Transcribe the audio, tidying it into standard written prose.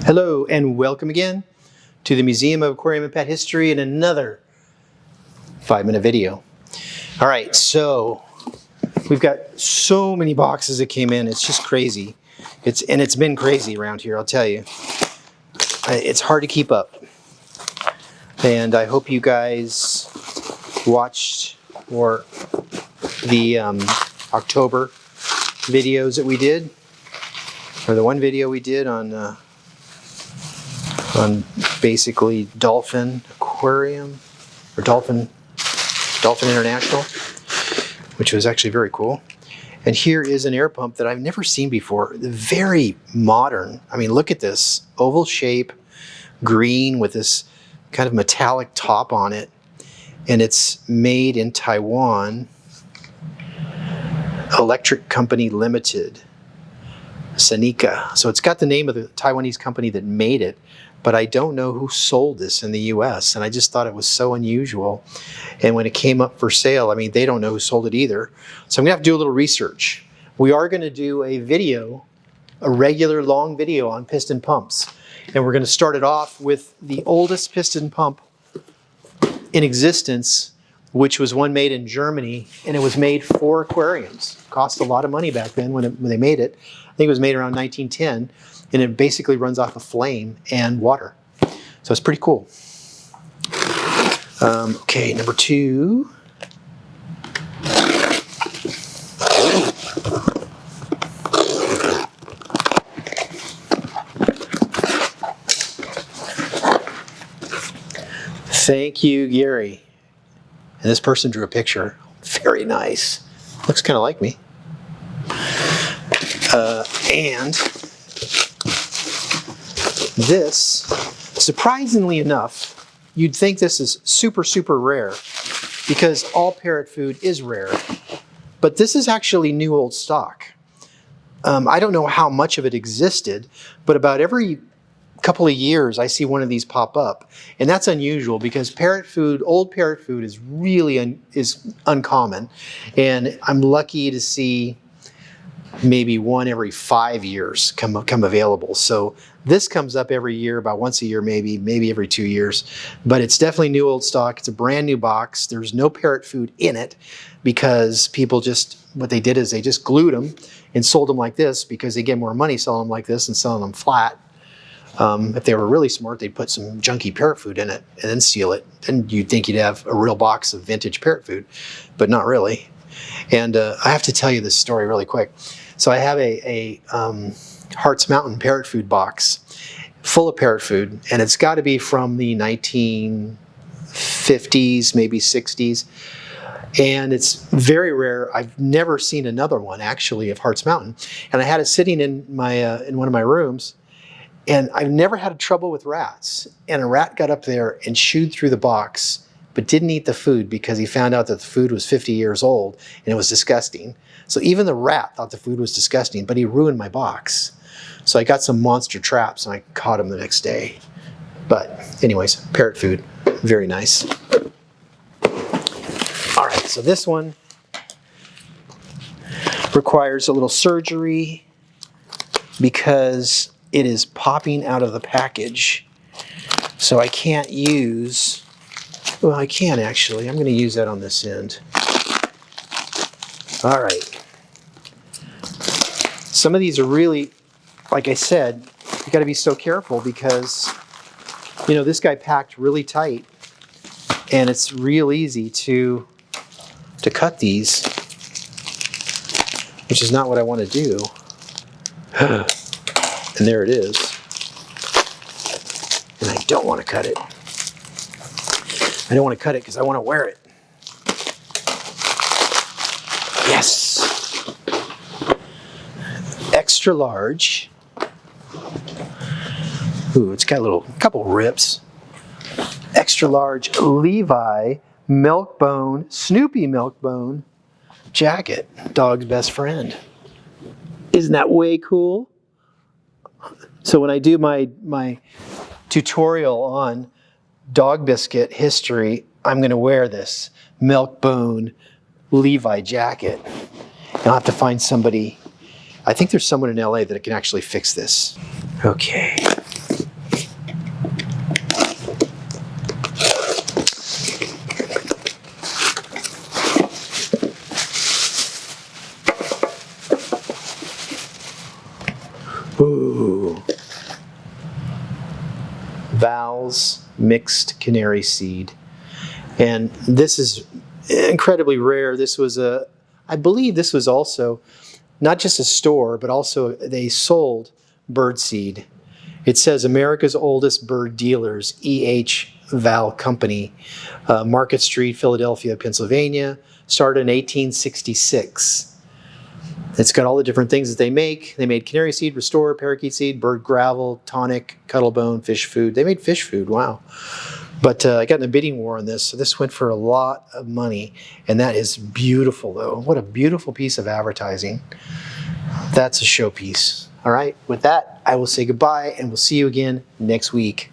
Hello and welcome again to the Museum of Aquarium and Pet History in another 5-minute video. All right, so we've got so many boxes that came in. It's just crazy. It's been crazy around here, I'll tell you. It's hard to keep up. And I hope you guys watched the October videos that we did, or the one video we did on basically Dolphin Aquarium, or Dolphin International, which was actually very cool. And here is an air pump that I've never seen before. Very modern. I mean, look at this oval shape, green with this kind of metallic top on it. And it's made in Taiwan. Electric Company Limited, Sanika. So it's got the name of the Taiwanese company that made it, but I don't know who sold this in the US, and I just thought it was so unusual. And when it came up for sale, I mean, they don't know who sold it either. So I'm gonna have to do a little research. We are gonna do a video, a regular long video on piston pumps. And we're gonna start it off with the oldest piston pump in existence, which was one made in Germany, and it was made for aquariums. It cost a lot of money back then when they made it. I think it was made around 1910, and it basically runs off of flame and water. So it's pretty cool. Okay, number 2. Thank you, Gary. And this person drew a picture. Very nice. Looks kind of like me. And this, surprisingly enough, you'd think this is super, super rare because all parrot food is rare. But this is actually new old stock. I don't know how much of it existed, but about every couple of years I see one of these pop up, and that's unusual because parrot food, old parrot food, is really uncommon, and I'm lucky to see maybe one every 5 years come available. So this comes up every year, about once a year, maybe every 2 years, but it's definitely new old stock. It's a brand new box. There's no parrot food in it because people what they did is they just glued them and sold them like this because they get more money selling them like this than selling them flat. If they were really smart, they'd put some junky parrot food in it and then seal it. And you'd think you'd have a real box of vintage parrot food, but not really. And I have to tell you this story really quick. So I have a Hart's Mountain parrot food box full of parrot food, and it's got to be from the 1950s, maybe 60s. And it's very rare. I've never seen another one actually of Hart's Mountain. And I had it sitting in in one of my rooms. And I've never had trouble with rats. And a rat got up there and chewed through the box, but didn't eat the food because he found out that the food was 50 years old and it was disgusting. So even the rat thought the food was disgusting, but he ruined my box. So I got some monster traps and I caught him the next day. But anyways, parrot food, very nice. All right, so this one requires a little surgery because it is popping out of the package. So I can't use, well, I can actually. I'm going to use that on this end. All right. Some of these are really, like I said, you got to be so careful because, you know, this guy packed really tight, and it's real easy to cut these, which is not what I want to do. And there it is. And I don't want to cut it. I don't want to cut it because I want to wear it. Yes. Extra large. Ooh, it's got a couple rips. Extra large Levi Milkbone, Snoopy Milkbone jacket. Dog's best friend. Isn't that way cool? So when I do my tutorial on dog biscuit history, I'm going to wear this Milkbone Levi jacket. And I'll have to find somebody. I think there's someone in LA that can actually fix this. Okay. Vahle's mixed canary seed. And this is incredibly rare. This was I believe this was also not just a store, but also they sold bird seed. It says America's oldest bird dealers, E.H. Vahle Company, Market Street, Philadelphia, Pennsylvania, started in 1866. It's got all the different things that they make. They made canary seed, restore, parakeet seed, bird gravel, tonic, cuttlebone, fish food. They made fish food, wow. But I got in a bidding war on this, so this went for a lot of money. And that is beautiful, though. What a beautiful piece of advertising. That's a showpiece. All right, with that, I will say goodbye, and we'll see you again next week.